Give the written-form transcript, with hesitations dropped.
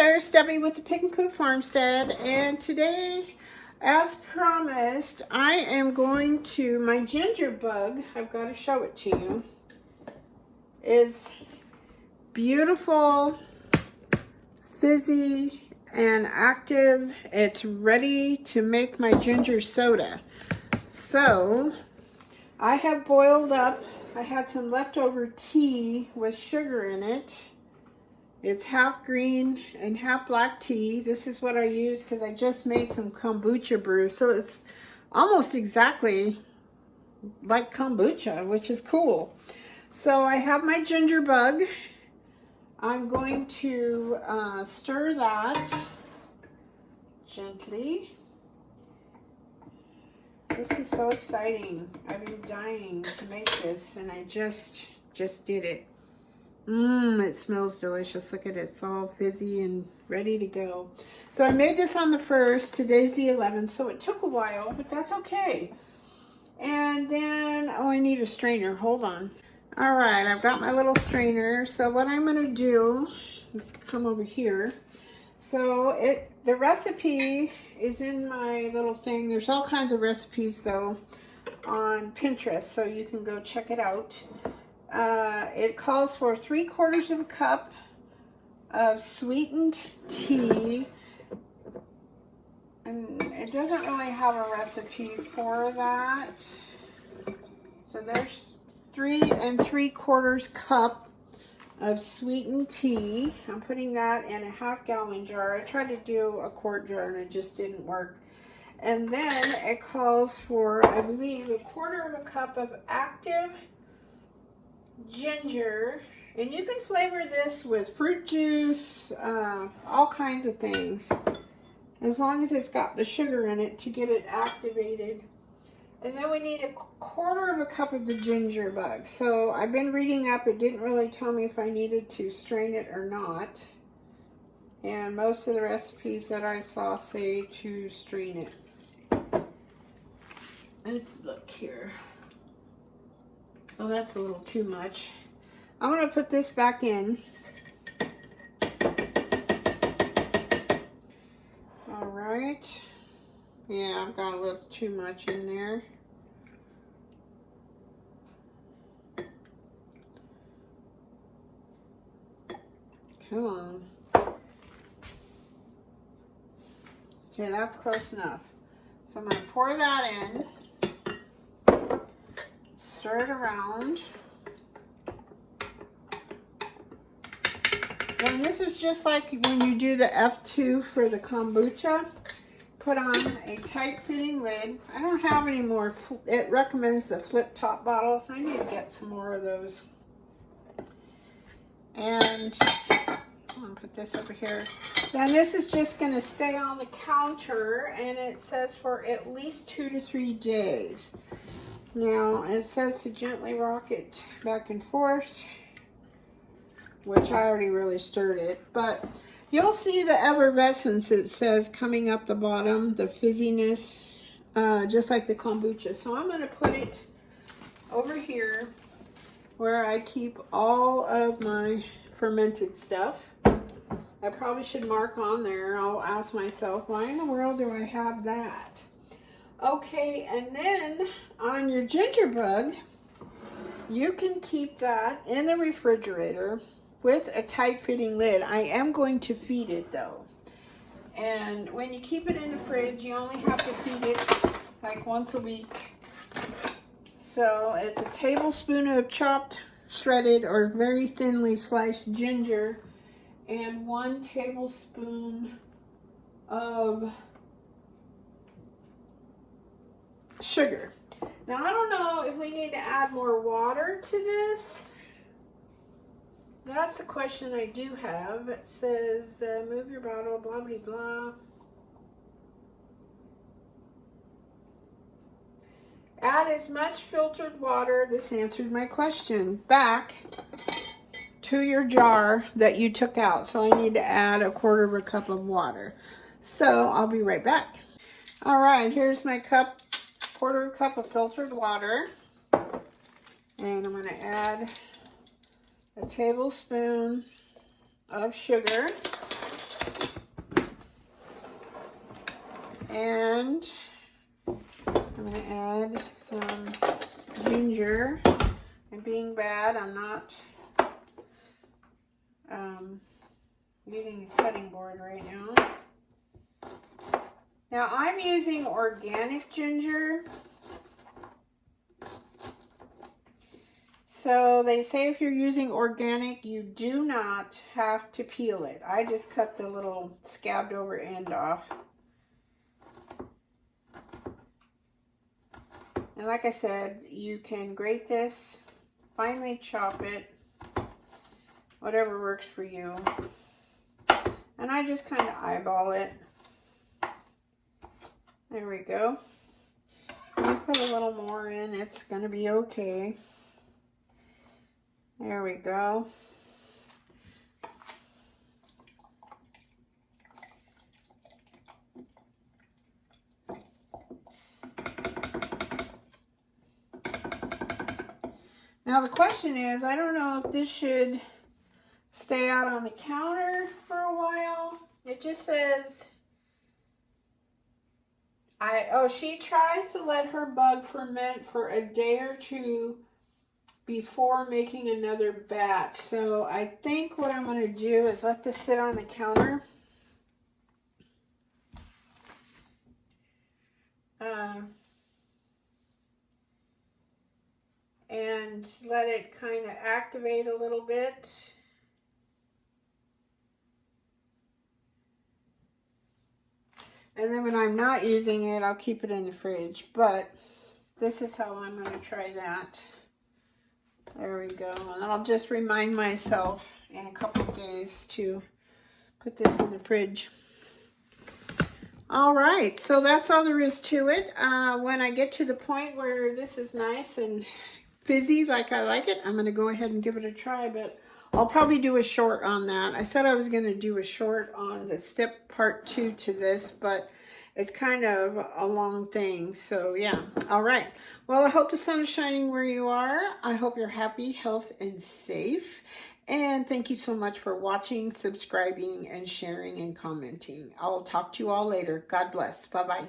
there, it's Debbie with the Pickin Coop Farmstead, and today, as promised, I am going to, my ginger bug, I've got to show it to you, is beautiful, fizzy, and active. It's ready to make my ginger soda. So, I have boiled up, I had some leftover tea with sugar in it. It's half green and half black tea. This is what I use because I just made some kombucha brew. So it's almost exactly like kombucha, which is cool. So I have my ginger bug. I'm going to stir that gently. This is so exciting. I've been dying to make this and I just did it. It smells delicious. Look at it. It's all fizzy and ready to go. So I made this on the 1st. Today's the 11th, so it took a while, but that's okay. And then, oh, I need a strainer. Hold on. All right, I've got my little strainer. So what I'm going to do is come over here. So the recipe is in my little thing. There's all kinds of recipes, though, on Pinterest, so you can go check it out. It calls for 3/4 cup of sweetened tea, and it doesn't really have a recipe for that. So there's 3 3/4 cup of sweetened tea. I'm putting that in a half-gallon jar. I tried to do a quart jar and it just didn't work. And then it calls for, I believe, 1/4 cup of active ginger, and you can flavor this with fruit juice, all kinds of things, as long as it's got the sugar in it to get it activated. And then we need 1/4 cup of the ginger bug. So I've been reading up. It didn't really tell me if I needed to strain it or not, and most of the recipes that I saw say to strain it. Let's look here. Oh, that's a little too much. I'm going to put this back in. All right. Yeah, I've got a little too much in there. Come on. Okay, that's close enough. So I'm going to pour that in. Stir it around. And this is just like when you do the F2 for the kombucha. Put on a tight-fitting lid. I don't have any more. It recommends the flip-top bottles. I need to get some more of those. And I'm going to put this over here. Then this is just going to stay on the counter, and it says for at least 2 to 3 days. Now, it says to gently rock it back and forth, which I already really stirred it, but you'll see the effervescence, it says, coming up the bottom, the fizziness, just like the kombucha. So I'm going to put it over here where I keep all of my fermented stuff. I probably should mark on there. I'll ask myself, why in the world do I have that? Okay, and then on your ginger bug, you can keep that in the refrigerator with a tight-fitting lid. I am going to feed it though. And when you keep it in the fridge, you only have to feed it like once a week. So it's a tablespoon of chopped, shredded, or very thinly sliced ginger, and 1 tablespoon of sugar. Now I don't know if we need to add more water to this. That's the question I do have. It says move your bottle, blah blah blah. Add as much filtered water, this answered my question, back to your jar that you took out. So I need to add 1/4 cup of water. So I'll be right back. All right, here's my cup. 1/4 cup of filtered water, and I'm going to add a tablespoon of sugar. And I'm going to add some ginger. And being bad, I'm not using a cutting board right now. Now I'm using organic ginger. So they say if you're using organic, you do not have to peel it. I just cut the little scabbed over end off. And like I said, you can grate this, finely chop it, whatever works for you. And I just kind of eyeball it. There we go. Let me put a little more in, it's going to be okay. There we go. Now the question is, I don't know if this should stay out on the counter for a while. It just says, she tries to let her bug ferment for a day or two before making another batch. So I think what I'm going to do is let this sit on the counter. And let it kind of activate a little bit. And then when I'm not using it, I'll keep it in the fridge. But this is how I'm going to try that. There we go. And I'll just remind myself in a couple of days to put this in the fridge. All right, so that's all there is to it. When I get to the point where this is nice and fizzy like I like it, I'm going to go ahead and give it a try, but I'll probably do a short on that. I said I was going to do a short on the step part 2 to this, but it's kind of a long thing, so yeah. All right, well, I hope the sun is shining where you are. I hope you're happy, healthy, and safe. And thank you so much for watching, subscribing, and sharing, and commenting. I'll talk to you all later. God bless. Bye-bye.